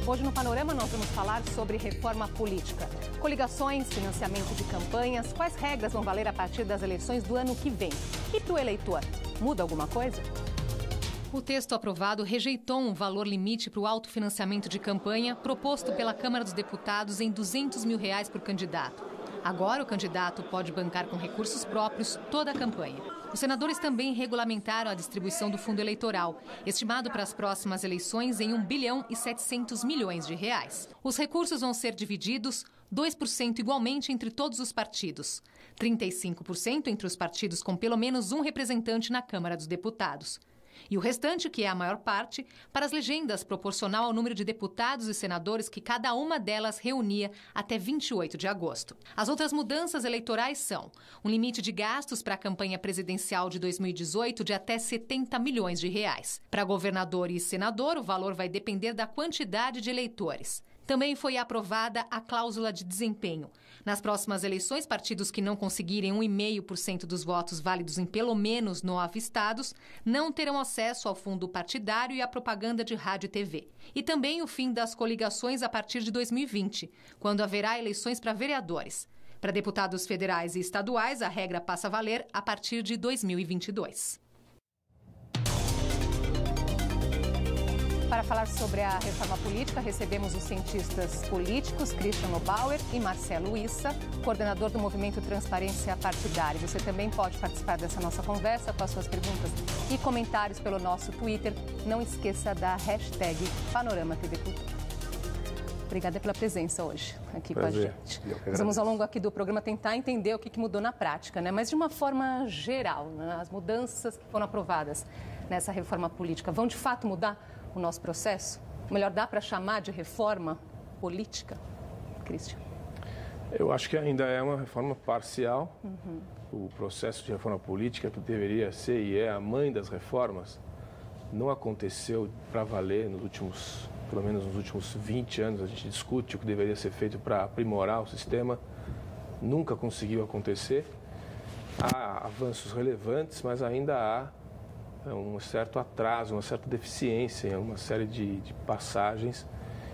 Hoje no Panorama nós vamos falar sobre reforma política. Coligações, financiamento de campanhas, quais regras vão valer a partir das eleições do ano que vem? E para o eleitor, muda alguma coisa? O texto aprovado rejeitou um valor limite para o autofinanciamento de campanha proposto pela Câmara dos Deputados em R$200 mil por candidato. Agora o candidato pode bancar com recursos próprios toda a campanha. Os senadores também regulamentaram a distribuição do fundo eleitoral, estimado para as próximas eleições em R$1,7 bilhão. Os recursos vão ser divididos 2% igualmente entre todos os partidos, 35% entre os partidos com pelo menos um representante na Câmara dos Deputados. E o restante, que é a maior parte, para as legendas, proporcional ao número de deputados e senadores que cada uma delas reunia até 28 de agosto. As outras mudanças eleitorais são um limite de gastos para a campanha presidencial de 2018 de até R$70 milhões. Para governador e senador, o valor vai depender da quantidade de eleitores. Também foi aprovada a cláusula de desempenho. Nas próximas eleições, partidos que não conseguirem 1,5% dos votos válidos em pelo menos 9 estados não terão acesso ao fundo partidário e à propaganda de rádio e TV. E também o fim das coligações a partir de 2020, quando haverá eleições para vereadores. Para deputados federais e estaduais, a regra passa a valer a partir de 2022. Para falar sobre a reforma política, recebemos os cientistas políticos Christian Lobauer e Marcelo Issa, coordenador do Movimento Transparência Partidária. Você também pode participar dessa nossa conversa com as suas perguntas e comentários pelo nosso Twitter. Não esqueça da hashtag Panorama TV Cultura. Obrigada pela presença hoje aqui com a gente. Nós vamos ao longo aqui do programa tentar entender o que mudou na prática, né? Mas de uma forma geral, né? As mudanças que foram aprovadas nessa reforma política vão de fato mudar o nosso processo? Melhor, dá para chamar de reforma política, Christian? Eu acho que ainda é uma reforma parcial. O processo de reforma política, que deveria ser e é a mãe das reformas, não aconteceu para valer pelo menos nos últimos 20 anos. A gente discute o que deveria ser feito para aprimorar o sistema. Nunca conseguiu acontecer. Há avanços relevantes, mas ainda há um certo atraso, uma certa deficiência em uma série de passagens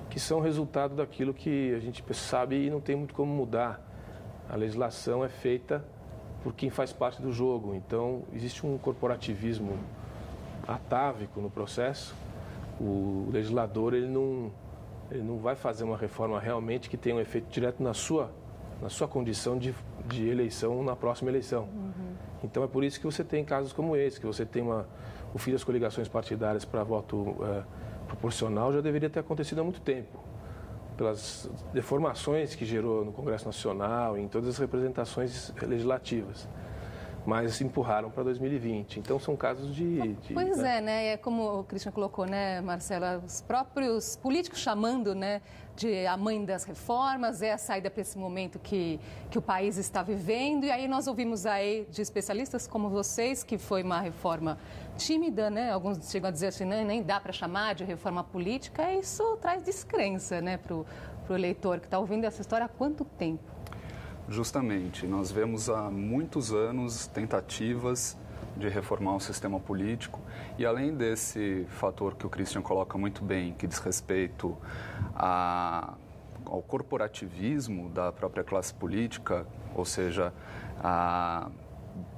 que são resultado daquilo que a gente sabe e não tem muito como mudar. A legislação é feita por quem faz parte do jogo, então existe um corporativismo atávico no processo. O legislador ele não vai fazer uma reforma realmente que tenha um efeito direto na sua condição de eleição na próxima eleição. Então é por isso que você tem casos como esse, que você tem o fim das coligações partidárias para voto proporcional já deveria ter acontecido há muito tempo, pelas deformações que gerou no Congresso Nacional e em todas as representações legislativas. Mas empurraram para 2020. Então, são casos Pois né? É como o Christian colocou, né, Marcela? Os próprios políticos chamando, né, de a mãe das reformas, é a saída para esse momento que o país está vivendo. E aí nós ouvimos aí de especialistas como vocês que foi uma reforma tímida, né? Alguns chegam a dizer assim, nem dá para chamar de reforma política. E isso traz descrença, né, para o eleitor que está ouvindo essa história há quanto tempo? Justamente, nós vemos há muitos anos tentativas de reformar o sistema político e além desse fator que o Christian coloca muito bem, que diz respeito ao corporativismo da própria classe política, ou seja, a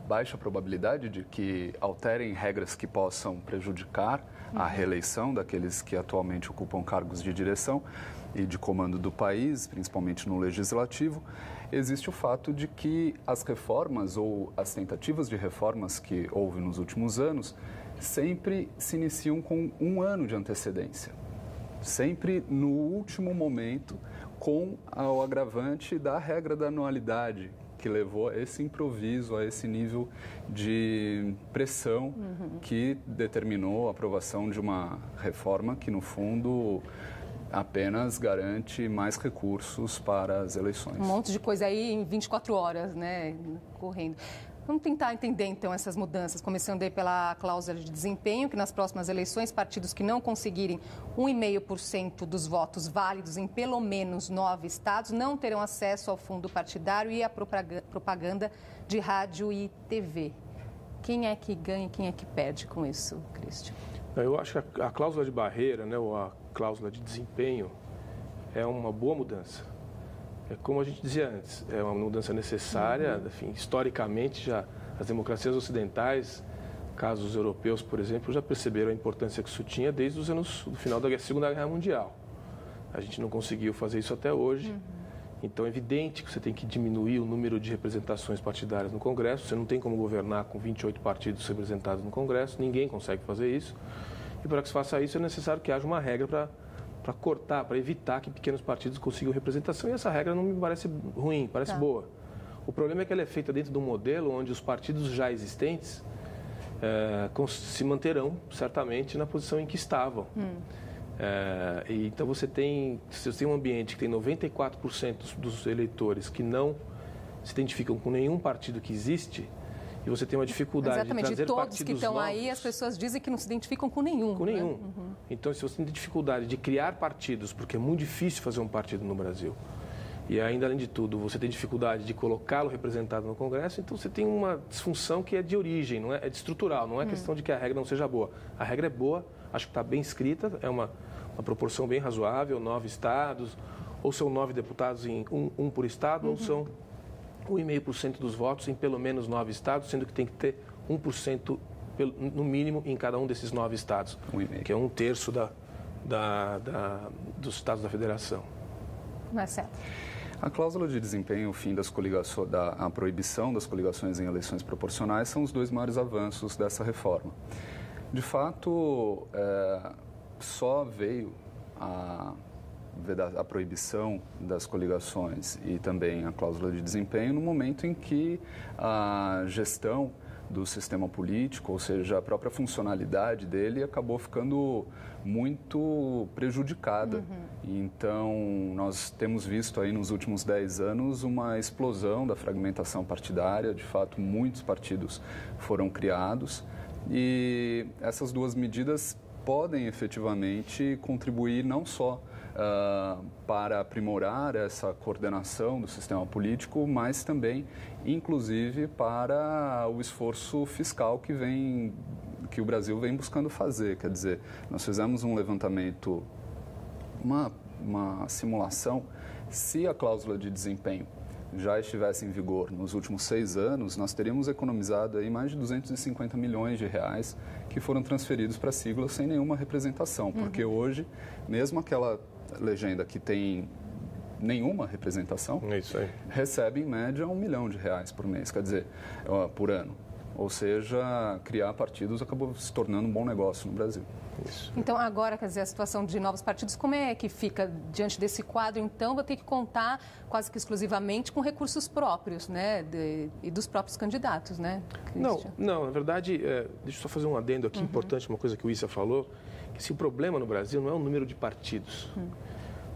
baixa probabilidade de que alterem regras que possam prejudicar a reeleição daqueles que atualmente ocupam cargos de direção e de comando do país, principalmente no legislativo, existe o fato de que as reformas ou as tentativas de reformas que houve nos últimos anos sempre se iniciam com um ano de antecedência. Sempre no último momento, com o agravante da regra da anualidade, que levou a esse improviso, a esse nível de pressão que determinou a aprovação de uma reforma que, no fundo, apenas garante mais recursos para as eleições. Um monte de coisa aí em 24 horas, né, correndo. Vamos tentar entender, então, essas mudanças, começando aí pela cláusula de desempenho, que nas próximas eleições, partidos que não conseguirem 1,5% dos votos válidos em pelo menos 9 estados não terão acesso ao fundo partidário e à propaganda de rádio e TV. Quem é que ganha e quem é que perde com isso, Christian? Eu acho que a cláusula de barreira, né, ou a cláusula de desempenho, é uma boa mudança. É como a gente dizia antes, é uma mudança necessária. Enfim, historicamente, já as democracias ocidentais, casos europeus, por exemplo, já perceberam a importância que isso tinha desde os anos do final da Segunda Guerra Mundial. A gente não conseguiu fazer isso até hoje. Então, é evidente que você tem que diminuir o número de representações partidárias no Congresso. Você não tem como governar com 28 partidos representados no Congresso. Ninguém consegue fazer isso. E para que se faça isso, é necessário que haja uma regra para cortar, para evitar que pequenos partidos consigam representação. E essa regra não me parece ruim, parece boa. O problema é que ela é feita dentro de um modelo onde os partidos já existentes se manterão, certamente, na posição em que estavam. E então você tem um ambiente que tem 94% dos eleitores que não se identificam com nenhum partido que existe, e você tem uma dificuldade de trazer todos partidos que estão novos. Aí, as pessoas dizem que não se identificam com nenhum. Com nenhum. Então, se você tem dificuldade de criar partidos, porque é muito difícil fazer um partido no Brasil, e ainda, além de tudo, você tem dificuldade de colocá-lo representado no Congresso, então você tem uma disfunção que é de origem, não é estrutural, não é questão de que a regra não seja boa. A regra é boa, acho que está bem escrita, é uma proporção bem razoável, 9 estados, ou são 9 deputados em um por estado, ou são 1,5% dos votos em pelo menos 9 estados, sendo que tem que ter 1% no mínimo em cada um desses 9 estados, que é 1/3 dos estados da federação. Não é certo. A cláusula de desempenho, o fim das coligações, a proibição das coligações em eleições proporcionais são os 2 maiores avanços dessa reforma. De fato, só veio a proibição das coligações e também a cláusula de desempenho no momento em que a gestão do sistema político, ou seja, a própria funcionalidade dele, acabou ficando muito prejudicada. Então, nós temos visto aí nos últimos 10 anos uma explosão da fragmentação partidária. De fato, muitos partidos foram criados e essas 2 medidas podem efetivamente contribuir não só para aprimorar essa coordenação do sistema político, mas também, inclusive, para o esforço fiscal que o Brasil vem buscando fazer. Quer dizer, nós fizemos um levantamento, uma simulação. Se a cláusula de desempenho já estivesse em vigor nos últimos 6 anos, nós teríamos economizado aí mais de 250 milhões de reais que foram transferidos para siglas sem nenhuma representação, porque hoje, mesmo aquela legenda que tem nenhuma representação, recebe em média R$1 milhão por mês, quer dizer, por ano. Ou seja, criar partidos acabou se tornando um bom negócio no Brasil. Isso. Então, agora, quer dizer, a situação de novos partidos, como é que fica diante desse quadro? Então, vai ter que contar quase que exclusivamente com recursos próprios, né? E dos próprios candidatos, né? Não, na verdade, deixa eu só fazer um adendo aqui importante, uma coisa que o Issa falou, que o problema no Brasil não é o número de partidos.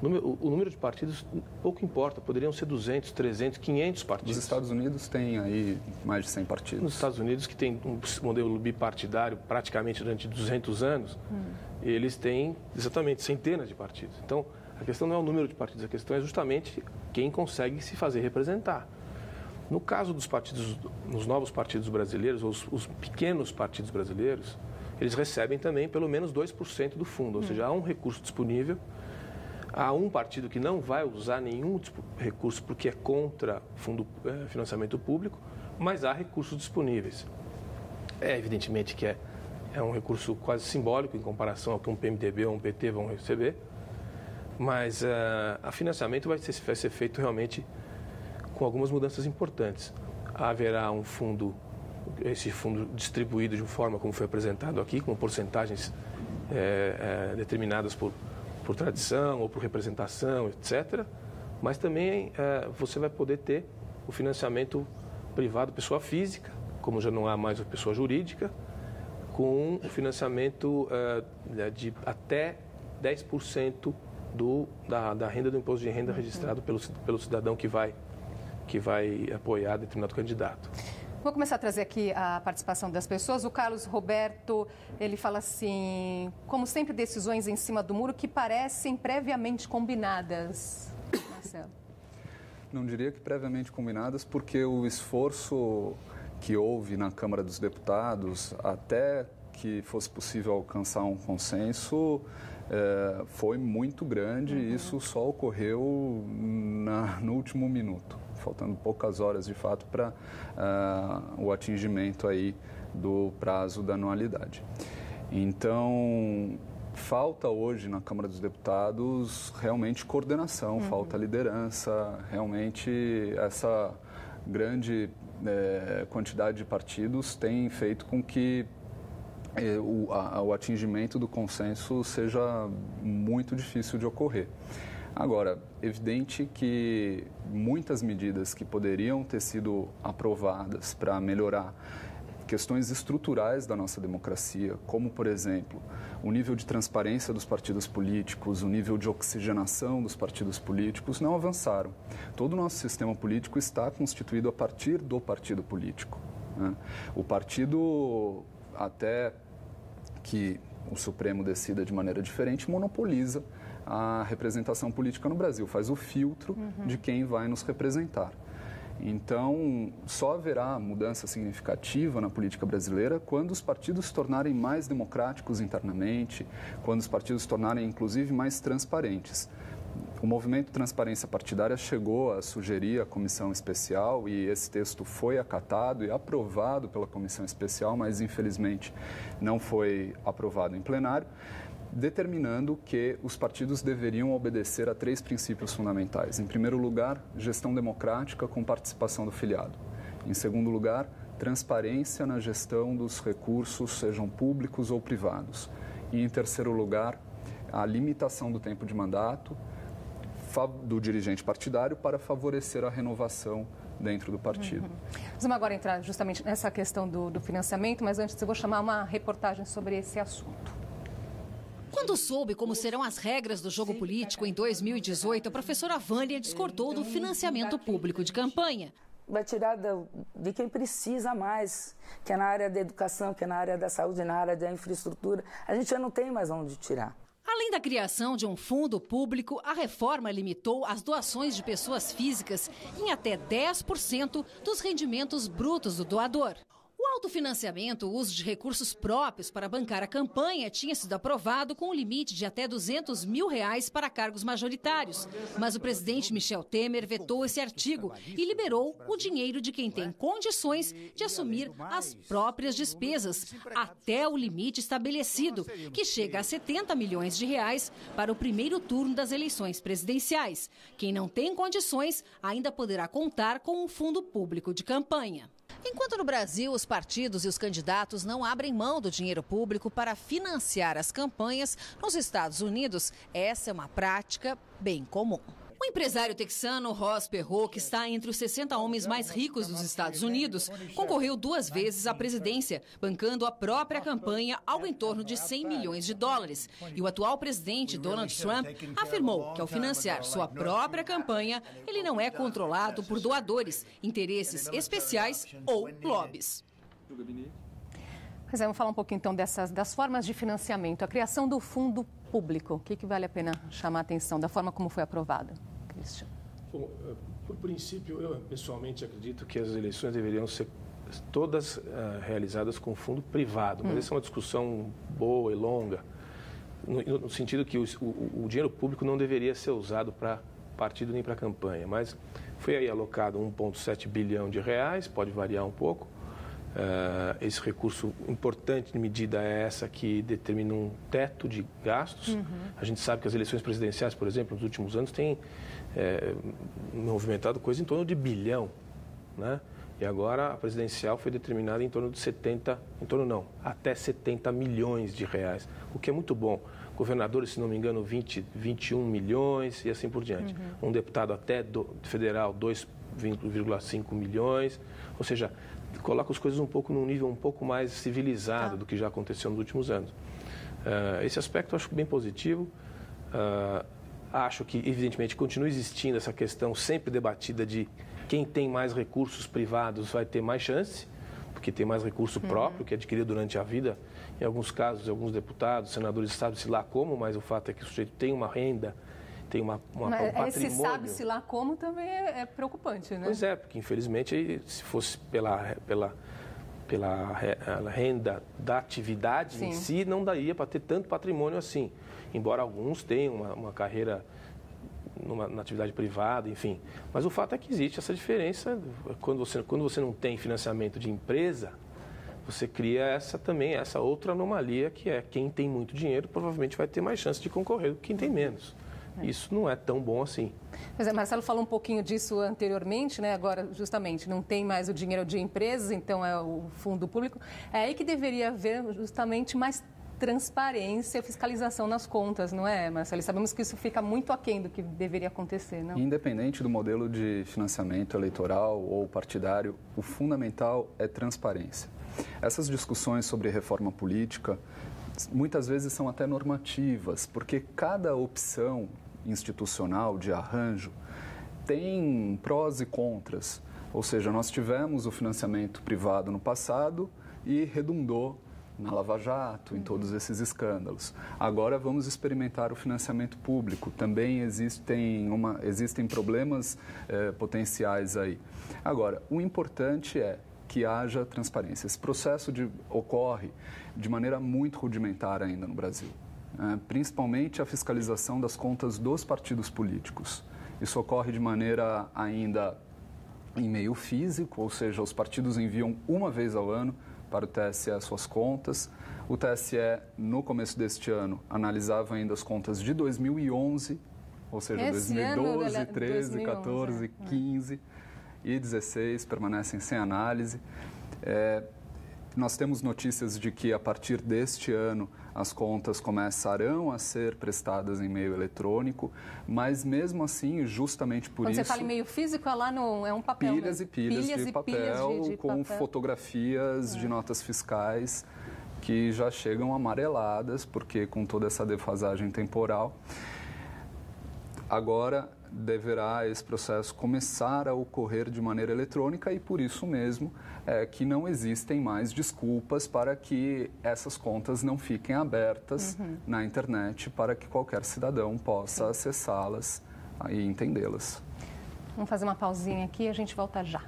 O número de partidos pouco importa, poderiam ser 200, 300, 500 partidos. Os Estados Unidos têm aí mais de 100 partidos. Nos Estados Unidos, que tem um modelo bipartidário praticamente durante 200 anos, eles têm exatamente centenas de partidos. Então, a questão não é o número de partidos, a questão é justamente quem consegue se fazer representar. No caso dos partidos, nos novos partidos brasileiros, os pequenos partidos brasileiros, eles recebem também pelo menos 2% do fundo, ou seja, há um recurso disponível. Há um partido que não vai usar nenhum recurso porque é contra financiamento público, mas há recursos disponíveis. Evidentemente que é um recurso quase simbólico em comparação ao que um PMDB ou um PT vão receber, mas o financiamento vai ser feito realmente com algumas mudanças importantes. Haverá um fundo, esse fundo distribuído de forma como foi apresentado aqui, com porcentagens determinadas por tradição ou por representação, etc. Mas também você vai poder ter o financiamento privado, pessoa física, como já não há mais a pessoa jurídica, com o financiamento de até 10% da renda do imposto de renda registrado pelo cidadão que vai apoiar determinado candidato. Vou começar a trazer aqui a participação das pessoas. O Carlos Roberto, ele fala assim, como sempre, decisões em cima do muro que parecem previamente combinadas. Marcelo. Não diria que previamente combinadas, porque o esforço que houve na Câmara dos Deputados, até que fosse possível alcançar um consenso, foi muito grande e isso só ocorreu no último minuto, faltando poucas horas de fato para o atingimento aí do prazo da anualidade. Então, falta hoje na Câmara dos Deputados realmente coordenação, falta liderança, realmente essa grande quantidade de partidos tem feito com que o atingimento do consenso seja muito difícil de ocorrer. Agora, evidente que muitas medidas que poderiam ter sido aprovadas para melhorar questões estruturais da nossa democracia, como, por exemplo, o nível de transparência dos partidos políticos, o nível de oxigenação dos partidos políticos, não avançaram. Todo o nosso sistema político está constituído a partir do partido político, né? O partido, até que o Supremo decida de maneira diferente, monopoliza a representação política no Brasil, faz o filtro de quem vai nos representar. Então, só haverá mudança significativa na política brasileira quando os partidos se tornarem mais democráticos internamente, quando os partidos se tornarem, inclusive, mais transparentes. O movimento Transparência Partidária chegou a sugerir a comissão especial e esse texto foi acatado e aprovado pela comissão especial, mas, infelizmente, não foi aprovado em plenário, determinando que os partidos deveriam obedecer a 3 princípios fundamentais. Em primeiro lugar, gestão democrática com participação do filiado. Em segundo lugar, transparência na gestão dos recursos, sejam públicos ou privados. E, em terceiro lugar, a limitação do tempo de mandato do dirigente partidário para favorecer a renovação dentro do partido. Vamos agora entrar justamente nessa questão do financiamento, mas antes eu vou chamar uma reportagem sobre esse assunto. Quando soube como serão as regras do jogo político em 2018, a professora Vânia discordou do financiamento público de campanha. Vai tirar de quem precisa mais, que é na área da educação, que é na área da saúde, na área da infraestrutura. A gente já não tem mais onde tirar. Além da criação de um fundo público, a reforma limitou as doações de pessoas físicas em até 10% dos rendimentos brutos do doador. O autofinanciamento, o uso de recursos próprios para bancar a campanha, tinha sido aprovado com um limite de até R$200 mil para cargos majoritários. Mas o presidente Michel Temer vetou esse artigo e liberou o dinheiro de quem tem condições de assumir as próprias despesas, até o limite estabelecido, que chega a R$70 milhões para o primeiro turno das eleições presidenciais. Quem não tem condições ainda poderá contar com um fundo público de campanha. Enquanto no Brasil os partidos e os candidatos não abrem mão do dinheiro público para financiar as campanhas, nos Estados Unidos essa é uma prática bem comum. O empresário texano Ross Perot, que está entre os 60 homens mais ricos dos Estados Unidos, concorreu 2 vezes à presidência, bancando a própria campanha algo em torno de $100 milhões. E o atual presidente, Donald Trump, afirmou que ao financiar sua própria campanha, ele não é controlado por doadores, interesses especiais ou lobbies. Pois é, vamos falar um pouquinho então das formas de financiamento. A criação do fundo público, o que vale a pena chamar a atenção da forma como foi aprovada, Christian? Bom, por princípio, eu pessoalmente acredito que as eleições deveriam ser todas realizadas com fundo privado, mas essa é uma discussão boa e longa, no sentido que o dinheiro público não deveria ser usado para partido nem para campanha, mas foi aí alocado R$1,7 bilhão, pode variar um pouco. Esse recurso importante de medida é essa que determina um teto de gastos. A gente sabe que as eleições presidenciais, por exemplo, nos últimos anos têm movimentado coisa em torno de bilhão, né? E agora a presidencial foi determinada em torno de até 70 milhões de reais, o que é muito bom. Governadores, se não me engano, 21 milhões e assim por diante. Um deputado até federal, 2,5 milhões, ou seja, coloca as coisas num nível um pouco mais civilizado do que já aconteceu nos últimos anos. Esse aspecto eu acho bem positivo. Acho que, evidentemente, continua existindo essa questão sempre debatida de quem tem mais recursos privados vai ter mais chance, porque tem mais recurso próprio que adquiriu durante a vida. Em alguns casos, alguns deputados, senadores sabem-se lá como, mas o fato é que o sujeito tem uma renda, tem um patrimônio. Esse sabe-se lá como também é preocupante, né? Pois é, porque infelizmente se fosse pela renda da atividade em si, não daria para ter tanto patrimônio assim. Embora alguns tenham uma carreira na atividade privada, enfim. Mas o fato é que existe essa diferença. Quando você não tem financiamento de empresa, você cria essa outra anomalia, que é quem tem muito dinheiro provavelmente vai ter mais chance de concorrer do que quem tem menos. Isso não é tão bom assim. Pois é, Marcelo falou um pouquinho disso anteriormente, né? Agora, justamente, não tem mais o dinheiro de empresas, então é o fundo público. É aí que deveria haver justamente mais transparência e fiscalização nas contas, não é, Marcelo? E sabemos que isso fica muito aquém do que deveria acontecer, não? Independente do modelo de financiamento eleitoral ou partidário, o fundamental é transparência. Essas discussões sobre reforma política muitas vezes são até normativas, porque cada opção institucional de arranjo tem prós e contras. Ou seja, nós tivemos o financiamento privado no passado e redundou na Lava Jato, em todos esses escândalos. Agora vamos experimentar o financiamento público. Também existem problemas potenciais aí. Agora, o importante é que haja transparência. Esse processo ocorre de maneira muito rudimentar ainda no Brasil. Principalmente a fiscalização das contas dos partidos políticos. Isso ocorre de maneira ainda em meio físico, ou seja, os partidos enviam uma vez ao ano para o TSE as suas contas. O TSE, no começo deste ano, analisava ainda as contas de 2011, ou seja, 2012, 13, 14, 15 e 16 permanecem sem análise. Nós temos notícias de que, a partir deste ano, as contas começarão a ser prestadas em meio eletrônico, mas mesmo assim, justamente por isso... Quando você fala em meio físico, é um papel. Pilhas e pilhas de papel com fotografias de notas fiscais que já chegam amareladas, porque com toda essa defasagem temporal. Agora deverá esse processo começar a ocorrer de maneira eletrônica e por isso mesmo que não existem mais desculpas para que essas contas não fiquem abertas na internet para que qualquer cidadão possa acessá-las e entendê-las. Vamos fazer uma pausinha aqui e a gente volta já.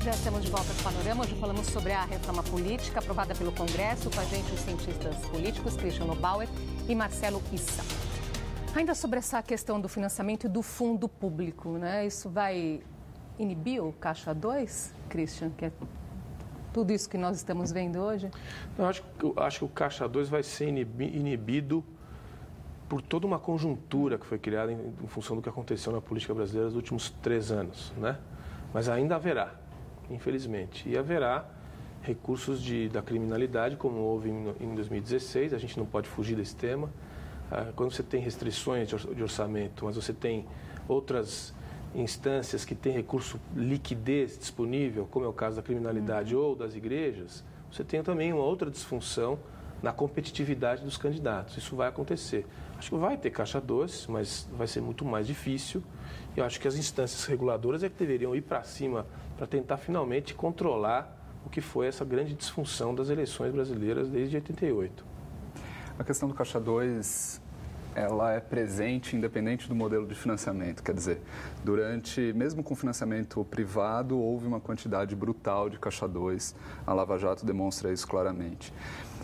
Já estamos de volta ao Panorama. Hoje falamos sobre a reforma política aprovada pelo Congresso. Com a gente os cientistas políticos Cristiano Bauer e Marcelo Issa. Ainda sobre essa questão do financiamento e do fundo público, né? Isso vai inibir o Caixa 2, Christian? Que é tudo isso que nós estamos vendo hoje? Não, acho que o Caixa 2 vai ser inibido por toda uma conjuntura que foi criada em função do que aconteceu na política brasileira nos últimos 3 anos, né? Mas ainda haverá, infelizmente. E haverá recursos da criminalidade, como houve em 2016, a gente não pode fugir desse tema. Quando você tem restrições de orçamento, mas você tem outras instâncias que têm recurso liquidez disponível, como é o caso da criminalidade ou das igrejas, você tem também uma outra disfunção na competitividade dos candidatos. Isso vai acontecer. Acho que vai ter Caixa 2, mas vai ser muito mais difícil. E eu acho que as instâncias reguladoras é que deveriam ir para cima para tentar finalmente controlar o que foi essa grande disfunção das eleições brasileiras desde 88. A questão do Caixa 2, ela é presente independente do modelo de financiamento. Quer dizer, mesmo com financiamento privado, houve uma quantidade brutal de Caixa 2. A Lava Jato demonstra isso claramente.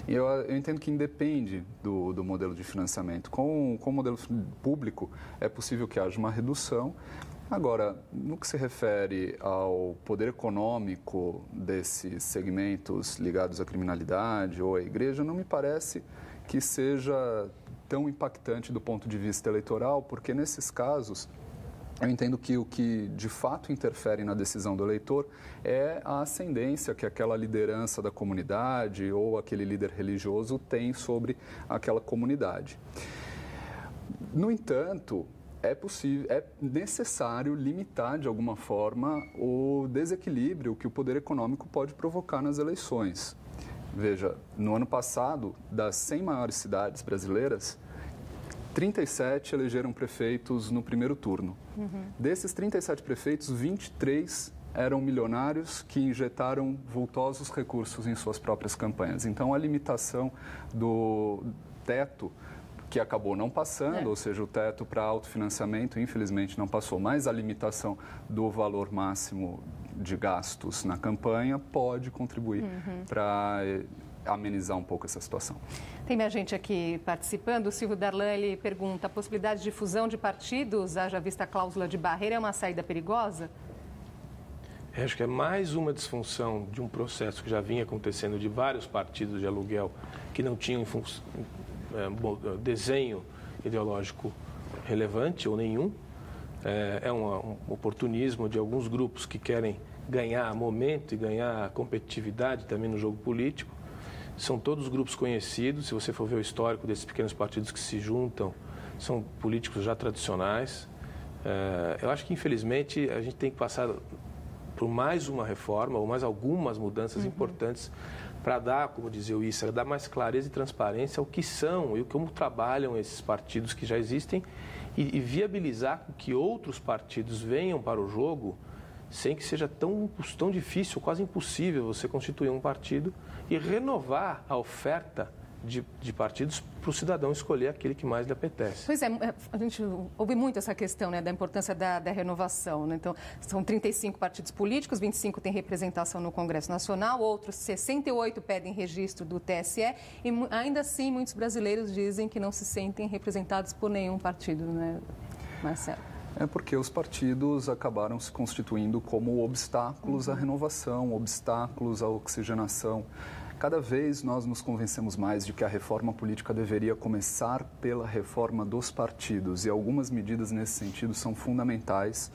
E eu entendo que independe do modelo de financiamento. Com o modelo público, é possível que haja uma redução. Agora, no que se refere ao poder econômico desses segmentos ligados à criminalidade ou à igreja, não me parece que seja tão impactante do ponto de vista eleitoral, porque nesses casos eu entendo que o que de fato interfere na decisão do eleitor é a ascendência que aquela liderança da comunidade ou aquele líder religioso tem sobre aquela comunidade. No entanto, é necessário limitar de alguma forma o desequilíbrio que o poder econômico pode provocar nas eleições. Veja, no ano passado, das 100 maiores cidades brasileiras, 37 elegeram prefeitos no primeiro turno. Desses 37 prefeitos, 23 eram milionários que injetaram vultosos recursos em suas próprias campanhas. Então, a limitação do teto, que acabou não passando, ou seja, o teto para autofinanciamento, infelizmente, não passou, mas a limitação do valor máximo de gastos na campanha pode contribuir para amenizar um pouco essa situação. Tem minha gente aqui participando. O Silvio Darlan, ele pergunta: a possibilidade de fusão de partidos, haja vista a cláusula de barreira, é uma saída perigosa? Acho que é mais uma disfunção de um processo que já vinha acontecendo de vários partidos de aluguel que não tinham desenho ideológico relevante ou nenhum. É um oportunismo de alguns grupos que querem ganhar momento e ganhar competitividade também no jogo político. São todos grupos conhecidos, se você for ver o histórico desses pequenos partidos que se juntam, são políticos já tradicionais. Eu acho que, infelizmente, a gente tem que passar por mais uma reforma ou mais algumas mudanças importantes para dar, como dizia o Issa, dar mais clareza e transparência ao que são e como trabalham esses partidos que já existem e viabilizar que outros partidos venham para o jogo sem que seja tão difícil, quase impossível você constituir um partido e renovar a oferta de partidos para o cidadão escolher aquele que mais lhe apetece. Pois é, a gente ouve muito essa questão, né, da importância da renovação, né? Então, são 35 partidos políticos, 25 têm representação no Congresso Nacional, outros 68 pedem registro do TSE e ainda assim muitos brasileiros dizem que não se sentem representados por nenhum partido, né, Marcelo? É porque os partidos acabaram se constituindo como obstáculos à renovação, obstáculos à oxigenação. Cada vez nós nos convencemos mais de que a reforma política deveria começar pela reforma dos partidos e algumas medidas nesse sentido são fundamentais,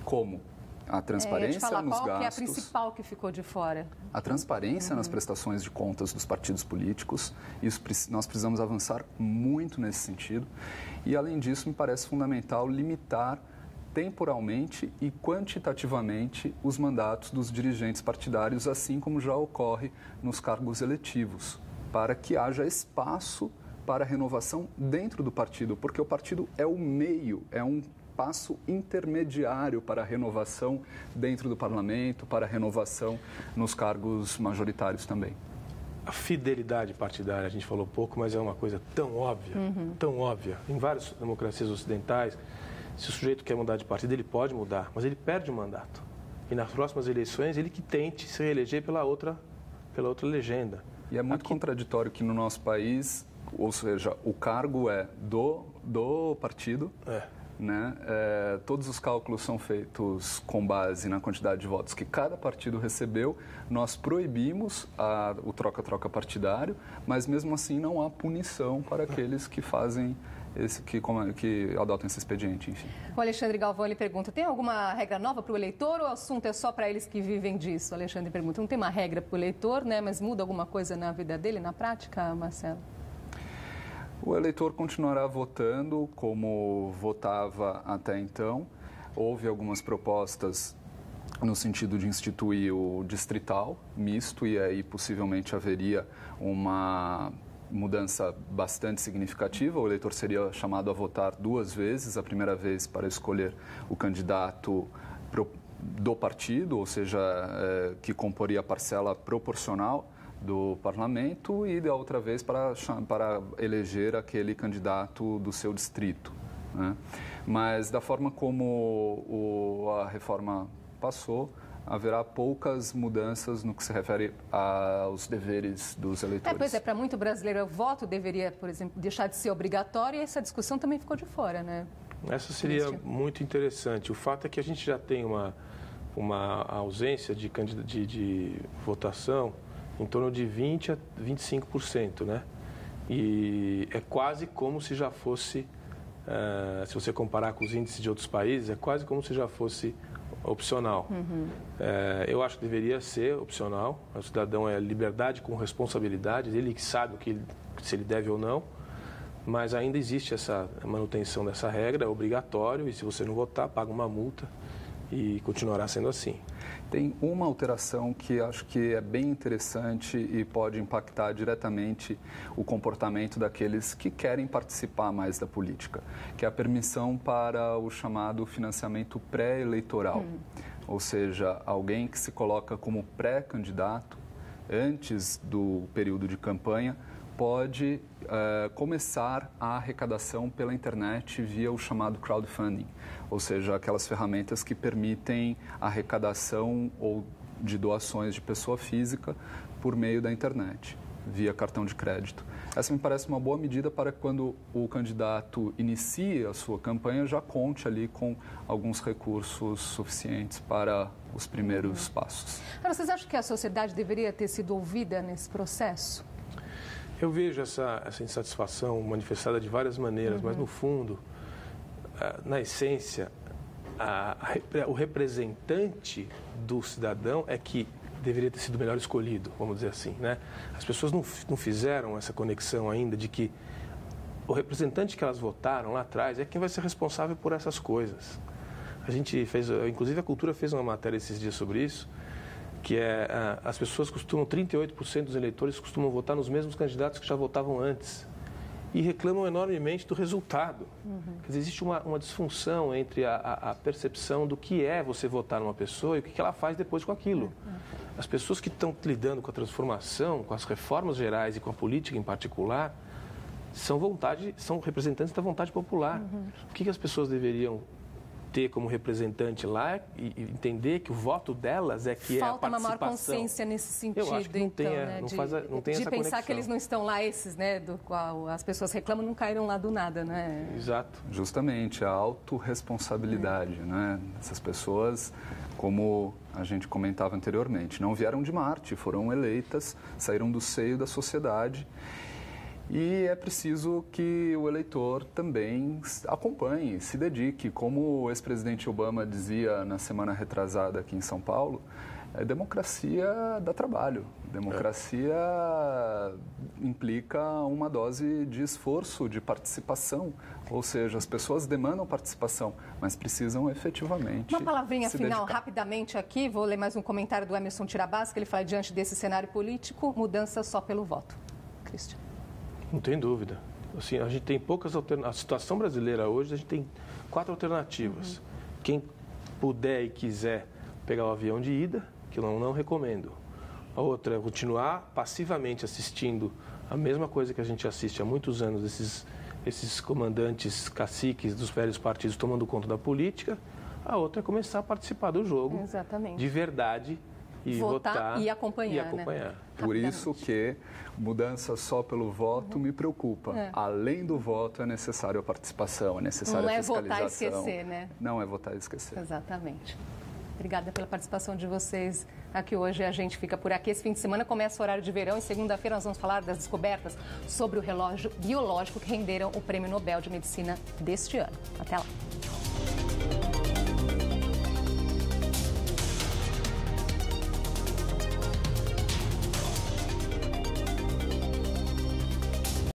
como a transparência nos gastos. Qual que é a principal que ficou de fora? A transparência nas prestações de contas dos partidos políticos. Nós precisamos avançar muito nesse sentido. E, além disso, me parece fundamental limitar temporalmente e quantitativamente os mandatos dos dirigentes partidários, assim como já ocorre nos cargos eletivos, para que haja espaço para a renovação dentro do partido, porque o partido é o meio, é um passo intermediário para a renovação dentro do parlamento, para a renovação nos cargos majoritários também. A fidelidade partidária, a gente falou pouco, mas é uma coisa tão óbvia, tão óbvia. Em várias democracias ocidentais, se o sujeito quer mudar de partido, ele pode mudar, mas ele perde o mandato. E nas próximas eleições, ele que tente se reeleger pela outra legenda. E é muito contraditório que no nosso país, ou seja, o cargo é do partido, né? Todos os cálculos são feitos com base na quantidade de votos que cada partido recebeu. Nós proibimos o troca-troca partidário, mas mesmo assim não há punição para aqueles que fazem que adotam esse expediente, enfim. O Alexandre Galvão, ele pergunta, tem alguma regra nova para o eleitor ou o assunto é só para eles que vivem disso? O Alexandre pergunta, não tem uma regra para o eleitor, né? Mas muda alguma coisa na vida dele, na prática, Marcelo? O eleitor continuará votando como votava até então. Houve algumas propostas no sentido de instituir o distrital misto e aí possivelmente haveria uma mudança bastante significativa. O eleitor seria chamado a votar 2 vezes, a primeira vez para escolher o candidato do partido, ou seja, que comporia a parcela proporcional do parlamento e da outra vez para eleger aquele candidato do seu distrito, né? Mas da forma como a reforma passou, haverá poucas mudanças no que se refere aos deveres dos eleitores. Pois é, para muito brasileiro o voto deveria, por exemplo, deixar de ser obrigatório e essa discussão também ficou de fora, né? Essa seria muito interessante. O fato é que a gente já tem uma ausência de votação em torno de 20% a 25%, né? E é quase como se já fosse, se você comparar com os índices de outros países, é quase como se já fosse opcional. Eu acho que deveria ser opcional. O cidadão é liberdade com responsabilidade, ele que sabe se ele deve ou não, mas ainda existe essa manutenção dessa regra, é obrigatório, e se você não votar, paga uma multa e continuará sendo assim. Tem uma alteração que acho que é bem interessante e pode impactar diretamente o comportamento daqueles que querem participar mais da política, que é a permissão para o chamado financiamento pré-eleitoral. ou seja, alguém que se coloca como pré-candidato antes do período de campanha, pode começar a arrecadação pela internet via o chamado crowdfunding, ou seja, aquelas ferramentas que permitem a arrecadação ou de doações de pessoa física por meio da internet, via cartão de crédito. Essa me parece uma boa medida para quando o candidato inicia a sua campanha, já conte ali com alguns recursos suficientes para os primeiros passos. Agora, vocês acham que a sociedade deveria ter sido ouvida nesse processo? Eu vejo essa insatisfação manifestada de várias maneiras, mas no fundo, na essência, o representante do cidadão é que deveria ter sido melhor escolhido, vamos dizer assim, né? As pessoas não fizeram essa conexão ainda de que o representante que elas votaram lá atrás é quem vai ser responsável por essas coisas. A gente fez, inclusive a Cultura fez uma matéria esses dias sobre isso, que as pessoas 38% dos eleitores costumam votar nos mesmos candidatos que já votavam antes e reclamam enormemente do resultado. Quer dizer, existe uma disfunção entre a percepção do que é você votar numa pessoa e o que ela faz depois com aquilo. As pessoas que estão lidando com a transformação, com as reformas gerais e com a política em particular, são representantes da vontade popular. O que as pessoas deveriam ter como representante lá e entender que o voto delas é que é a participação. Falta uma maior consciência nesse sentido, eu acho que não então, tem, né? não tem de essa pensar conexão. que eles não estão lá, esses, né, do qual as pessoas reclamam, não caíram lá do nada, né? Exato. Justamente, a autorresponsabilidade, né? Essas pessoas, como a gente comentava anteriormente, não vieram de Marte, foram eleitas, saíram do seio da sociedade. E é preciso que o eleitor também acompanhe, se dedique. Como o ex-presidente Obama dizia na semana retrasada aqui em São Paulo, democracia dá trabalho. Democracia implica uma dose de esforço, de participação. Ou seja, as pessoas demandam participação, mas precisam efetivamente Uma palavrinha se final, dedicar. rapidamente aqui. Vou ler mais um comentário do Emerson Tirabassi, que ele fala, diante desse cenário político, mudança só pelo voto. Cristian. Não tem dúvida. Assim, a gente tem poucas alternativas. A situação brasileira hoje, a gente tem 4 alternativas. Quem puder e quiser pegar o avião de ida, que eu não recomendo. A outra é continuar passivamente assistindo a mesma coisa que a gente assiste há muitos anos, esses comandantes caciques dos velhos partidos tomando conta da política. A outra é começar a participar do jogo. Exatamente. De verdade. E votar votar e acompanhar. Né? Por isso que mudança só pelo voto me preocupa. Além do voto, é necessário a participação, é necessário a fiscalização. Não é votar e esquecer, né? Não é votar e esquecer. Exatamente. Obrigada pela participação de vocês aqui hoje. A gente fica por aqui. Esse fim de semana começa o horário de verão e segunda-feira nós vamos falar das descobertas sobre o relógio biológico que renderam o Prêmio Nobel de Medicina deste ano. Até lá.